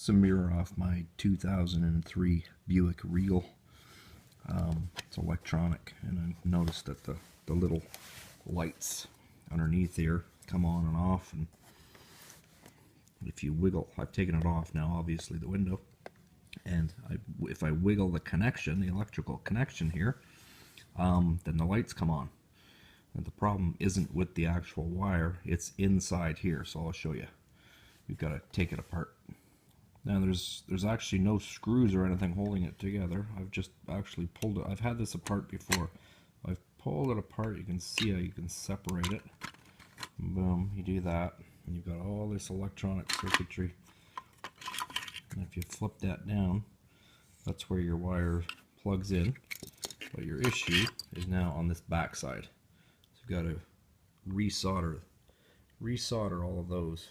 It's a mirror off my 2003 Buick Regal. It's electronic, and I noticed that the little lights underneath here come on and off, and if you wiggle, I've taken it off now, obviously, the window, and if I wiggle the connection, the electrical connection here, then the lights come on. And the problem isn't with the actual wire, it's inside here, so I'll show you. You've got to take it apart. Now there's actually no screws or anything holding it together. I've just actually pulled it. I've had this apart before. I've pulled it apart. You can see how you can separate it. Boom, you do that, and you've got all this electronic circuitry. And if you flip that down, that's where your wire plugs in. But your issue is now on this back side. So you've got to resolder all of those.